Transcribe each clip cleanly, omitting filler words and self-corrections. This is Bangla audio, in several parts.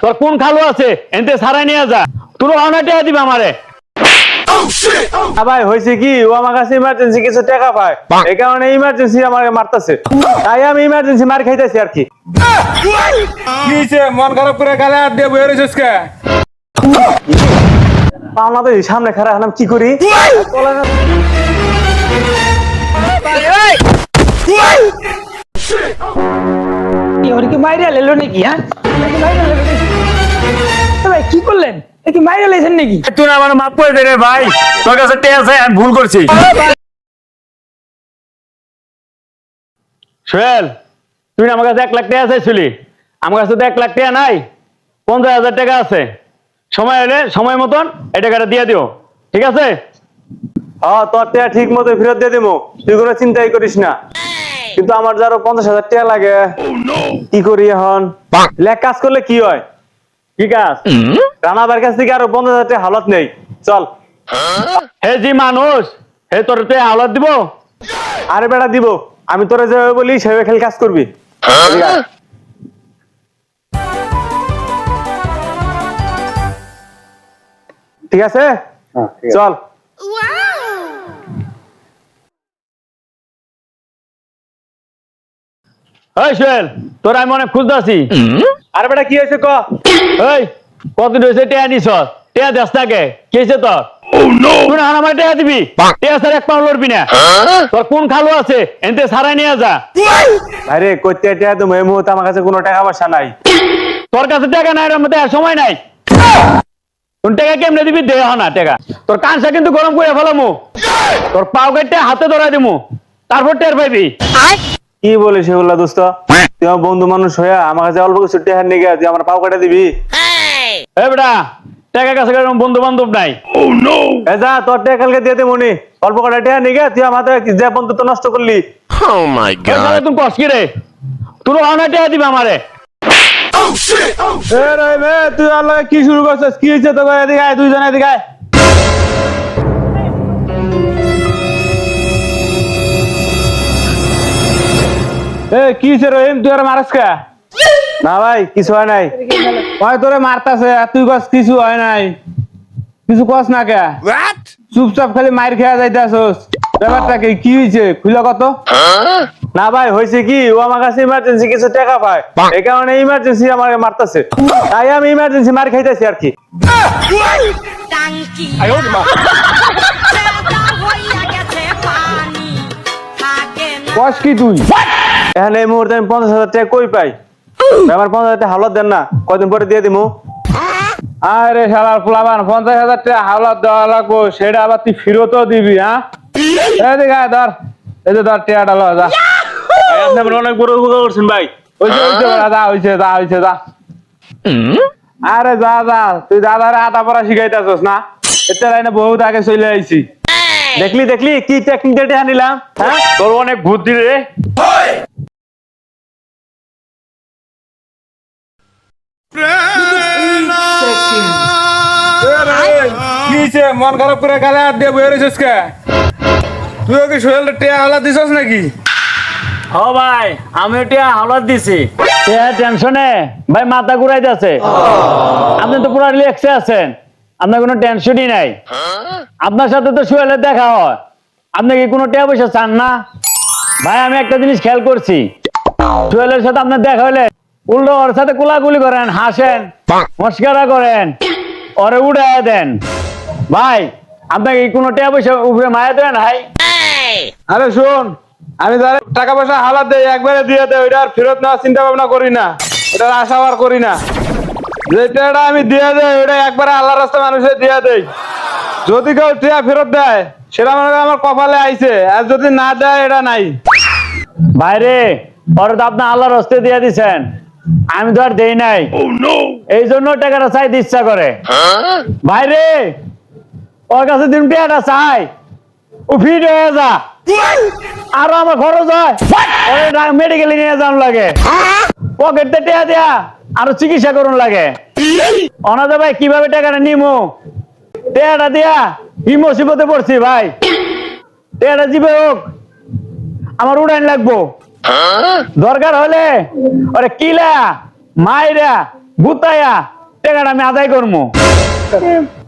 তোর কোন খালু আছে এনতে সারাই নিয়ে যা, তোর অনা টাকা দিবে আমারে। ভাই হয়েছে কি, ও আমার কাছে ইমার্জেন্সি কিছু টাকা পায়, এই কারণে ইমার্জেন্সি আমাকে মারতেছে, তাই আমি ইমার্জেন্সি মার খাইতেছি আর কি। মন খারাপ করে গালে হাত দিয়ে বয়ে রয়েছিস কে? পাওনা তো সামনে খারাপ হলাম, কি করি? কি মাইরা লেলো নাকি? হ্যাঁ ভাই কি করলেন? কি মাইরা লেছেন নাকি? তুই আমার মাপ করে দে রে ভাই, তোর কাছে টাকা আছে, আমি ভুল করছি। সোহেল, তুই আমার কাছে 1 লাখ টাকা চাইছিলি, আমার কাছে তো 1 লাখ টাকা নাই, 50,000 টাকা আছে। সময় হলে সময় মতন এই টাকাটা দিয়ে দিও, ঠিক আছে? হ্যাঁ, তোর টাকা ঠিক মতো ফেরত দিয়ে দেবো, তুই কোনো চিন্তাই করিস না। কিন্তু আমার যারো 50,000 টাকা লাগে, কি করি এখন? লেখ কাজ করলে কি হয়? কি কাজ? রানাদার কাছ থেকে আরো 50,000 টাকা হালত নেই, চল। হে জি মানুষ, হে তোর টাকা হাওলাত দিব? আরে বেটা দিব, আমি তোরে যেভাবে বলি সেভাবে খেলে কাজ করবি। ঠিক আছে, চল। এই সোহেল, তোর আমি অনেক খুঁজতে আছি। আরে বেটা কি হয়েছে ক? এই কতদিন হয়েছে টাকা নিছ, টাকা দেশ থাকে, কি হয়েছে তোর? তুই না আমার টাকা দিবি, টাকা ছাড়া 1 পাউন্ড লড়বি না। তোর কোন খালু আছে এনতে সারাই নিয়ে যা। আরে কইতে টাকা তুমি এই মুহূর্তে আমার কাছে কোনো টাকা পয়সা নাই। তোর কাছে টাকা নাই, এর মধ্যে আর সময় নাই। তোর টাকা কেমনে দিবি, দে না টাকা। তোর কানসা কিন্তু গরম করে ফেলামু, তোর পাও কেটে হাতে ধরা দিমু, তারপর টের পাইবি। কি বলিস এগুলা দোস্ত? তুই আমার বন্ধু মানুষ হইয়া আমার কাছে অল্প কিছু টাকা নিয়ে গিয়ে তুই আমার পাও কেটে দিবি? এ বেটা, টাকা কাছে বন্ধু বান্ধব নাই। এ যা, তোর টাকা কালকে দিয়ে দে মনি, অল্প কটা টাকা নিয়ে গিয়ে তুই আমার যে বন্ধুত্ব নষ্ট করলি। তুমি কষ্ট কি রে, তোর অনেক টাকা দিবে আমারে। তুই আল্লাহ কি শুরু করছিস? কি হয়েছে তোকে? এদিকে আয়, দুইজন এদিকে আয়। কি হয়েছে রহিম, তুই আর মারাস কে? না ভাই কিছু হয় নাই। ভাই তোরে মারতাছে আর তুই কস কিছু হয় নাই, কিছু কস না কে? চুপচাপ খালি মার খেয়া যাইতাছস, ব্যাপারটা কি হয়েছে খুলে কত? না ভাই হয়েছে কি, ও আমার কাছে ইমার্জেন্সি কিছু টাকা পায়, এই কারণে ইমার্জেন্সি আমাকে মারতেছে, তাই আমি ইমার্জেন্সি মার খাইতেছি আর কি। কস কি তুই? এখানে এই মুহূর্তে আমি 50,000 টাকা কই পাই? আমার 50,000 টাকা হাওলাত দেন না, কদিন পরে দিয়ে দিমু। আরে শালার পোলাপান, 50,000 টাকা হাওলাত দেওয়া লাগবো, সেটা আবার তুই ফেরতও দিবি? হ্যাঁ এদিকে আয়, ধর, এই যে ধর টাকাটা লো, যা। আপনি আমার অনেক বড় উপকার করছেন ভাই। যা। আরে যা যা, তুই দাদারে আটা পড়া শিখাইতেছস না? এতে লাইনে বহুত আগে চলে আইছি। দেখলি কি টেকনিক দিয়ে নিলাম? হ্যাঁ, তোর অনেক বুদ্ধি রে। মন খারাপ করে গালে হাত দিয়ে বয়ে রয়েছিস কে? তুই ওকে সোহেল টেয়া হাওলা দিছস নাকি? হ ভাই, আমি টাকা হাওলাত দিছি, টেনশনে ভাই মাথা ঘুরাই যাচ্ছে। আপনি তো পুরো রিল্যাক্সে আছেন, আপনার কোনো টেনশনই নাই। আপনার সাথে তো সোহেলের দেখা হয়, আপনি কি কোনো টাকা পয়সা চান না? ভাই আমি একটা জিনিস খেয়াল করছি, সোহেলের সাথে আপনার দেখা হলে উল্টো ওর সাথে কোলাকুলি করেন, হাসেন, মস্কারা করেন, ওরে উড়াইয়া দেন। ভাই আপনাকে কি কোনো টাকা পয়সা উপরে মায়া দেন? ভাই আরে শোন, আমি যারা টাকা পয়সা হালাত দেই একবারে দিয়ে দেয়, ওইটা আর ফেরত নেওয়ার চিন্তা ভাবনা করি না, ওটার আশা আর করি না। যেটা আমি দিয়ে দেয় ওইটা একবারে আল্লাহর রাস্তায় মানুষের দিয়ে দেই। যদি কেউ টাকা ফেরত দেয় সেটা মনে হয় আমার কপালে আইছে, আর যদি না দেয় এটা নাই। ভাইরে, ওরা তো আপনার আল্লাহর হস্তে দিয়ে দিচ্ছেন, আমি তো আর দেই নাই, এই জন্য টাকাটা চাইতে ইচ্ছা করে। ভাইরে, ওর কাছে দিন টাকাটা চাই, ও ফিট হয়ে যা, আরো আমার খরচ হয়, মেডিকেলে নিয়ে যাওয়ার লাগে, পকেটে টাকা দেয়া আরো চিকিৎসা করুন লাগে। অনাদা ভাই কিভাবে টাকাটা নিমু? টাকাটা দিয়া কি মুসিবতে পড়ছি ভাই, টাকাটা দিবে হোক, আমার উড়াইন লাগবো, দরকার হলে ওরে কিলা মাইরা গুতাইয়া টাকাটা আমি আদায় করবো।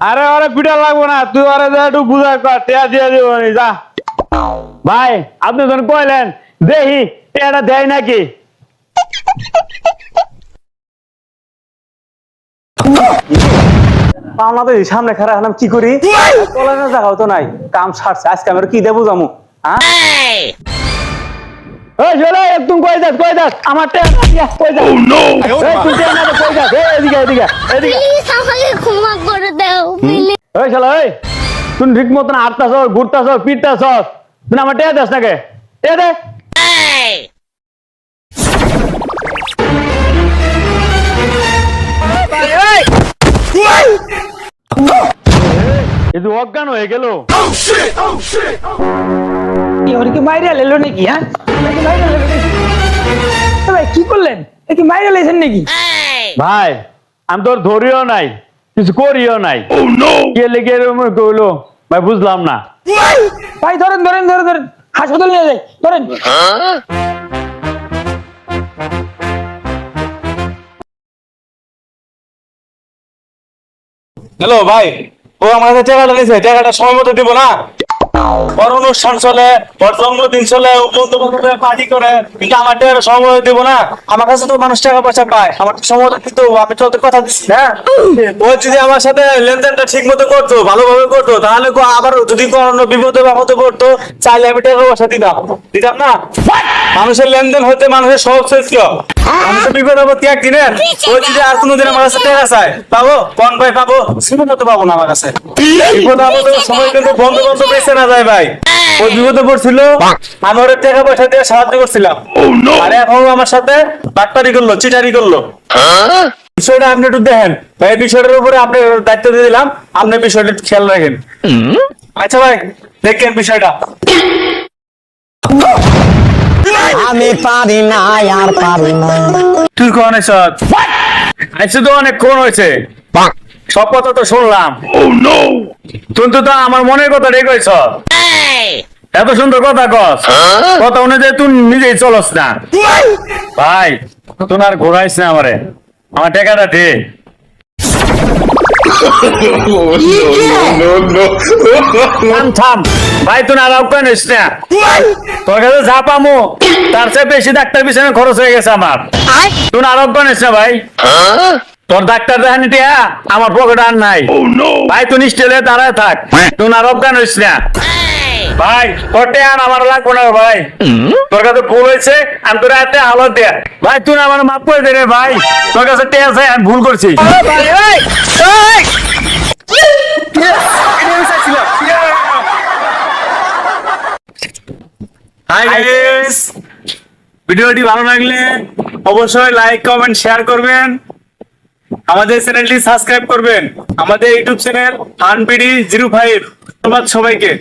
আরে ওরে পিটা লাগবো না, তুই ওরে যা একটু বুঝাই কর, টিয়া দিয়ে দিব নি, যা। ভাই আপনি যখন কইলেন দেখি টাকাটা দেয় নাকি। পাওনা তো এই সামনে খারাপ হলাম, কি করি? চলানোর জায়গাও তো নাই, কাম সারছে, আজকে আমি ওরে কি দেবো জামু? হ্যাঁ, ওই চলে একদম কই যাস আমার টাকা দিয়া কই যাস। এই তুই টাকা না দে, কই যাস। এই এদিকে প্লিজ আমাকে ক্ষমা করে দাও প্লিজ। ওই শালা ওই তুই ঠিক মতন হাঁটতাছ ঘুরতাছ পিটতাছ, তুই আমার টাকা দেস নাকি? টাকা দে। এতো অজ্ঞান হয়ে গেল। ওর কি মাইরা লেলো নাকি? হ্যাঁ, ওরে কি মাইরা লেলো নাকি? এ ভাই কি করলেন? এ কি মাইরা লেছেন নাকি? ভাই আমি তোর ধরিও নাই, কিছু করিও নাই। কে লেগে এরকম কইলো ভাই বুঝলাম না। ভাই ধরেন হাসপাতাল নিয়ে যাই, ধরেন। হ্যালো ভাই, ও আমার কাছে টাকাটা নিয়েছে, টাকাটা সময় মতো দিব না। ওর অনুষ্ঠান চলে, ওর জন্মদিন চলে, ও বন্ধু বান্ধব পার্টি করে, কিন্তু আমার টাকাটা সময় মতো দিব না। আমার কাছে তো মানুষ টাকা পয়সা পায়, আমার তো সময় মতো দিতে হবে, আমি তো ওদের কথা দিচ্ছি না। ও যদি আমার সাথে লেনদেনটা ঠিক মতো করতো, ভালোভাবে করতো, তাহলে আবার যদি কোনো বিপদে বাপদে পড়তো, চাইলে আমি টাকা পয়সা দিতাম না। মানুষের লেনদেন হতে মানুষের সহজ শ্রেষ্ঠ। মানুষের বিপদ আপদ কি একদিনের? ও যদি আর কোনোদিন আমার কাছে টাকা চায়, পাবো? কোন ভাই পাবো? জীবনে তো পাবো না আমার কাছে। বিপদ আপদের সময় কিন্তু বন্ধু বান্ধব বেঁচে না যায় ভাই। ও বিপদে পড়ছিল, আমি ওর টাকা পয়সা দিয়ে সাহায্য করছিলাম, আর এখন ও আমার সাথে বাটপারি করলো, চিটারি করলো। বিষয়টা আপনি একটু দেখেন ভাই, এই বিষয়টার উপরে আপনি দায়িত্ব দিয়ে দিলাম, আপনি বিষয়টা একটু খেয়াল রাখেন। আচ্ছা ভাই, দেখেন বিষয়টা। আমি পারি না আর পারি না। তুই কোন এসব? আইসে তো অনেক কোন হয়েছে, সব কথা তো শুনলাম। তুই তো আমার মনের কথা রেখেছ, এত সুন্দর কথা কস, কথা অনুযায়ী তুই নিজেই চলস না। ভাই তুই আর ঘোরাইস না আমারে, আমার টাকাটা দে। থাম ভাই, তুই আর আউকা নিস না। তোর কাছে যা পামো তার চেয়ে বেশি ডাক্তার পিছনে খরচ হয়ে গেছে আমার। তুই আর আউকা নিস না ভাই, তোর ডাক্তার দেখানি টিয়া আমার পকেটে আর নাই। ভাই তুই স্টেলে দাঁড়ায় থাক, তুই আর আউকা নিস না ভাই। তোর টিয়া আমার লাগবো না ভাই, তোর কাছে ভুল হয়েছে, আমি তোর হাতে হালত দেয়া। ভাই তুই আমার মাফ করে দে রে ভাই, তোর কাছে টিয়া চাই, আমি ভুল করছি। হাই গাইস, ভিডিওটি ভালো লাগলে অবশ্যই লাইক কমেন্ট শেয়ার করবেন, আমাদের চ্যানেলটি সাবস্ক্রাইব করবেন, আমাদের ইউটিউব চ্যানেল আনপিডি 05। ধন্যবাদ সবাইকে।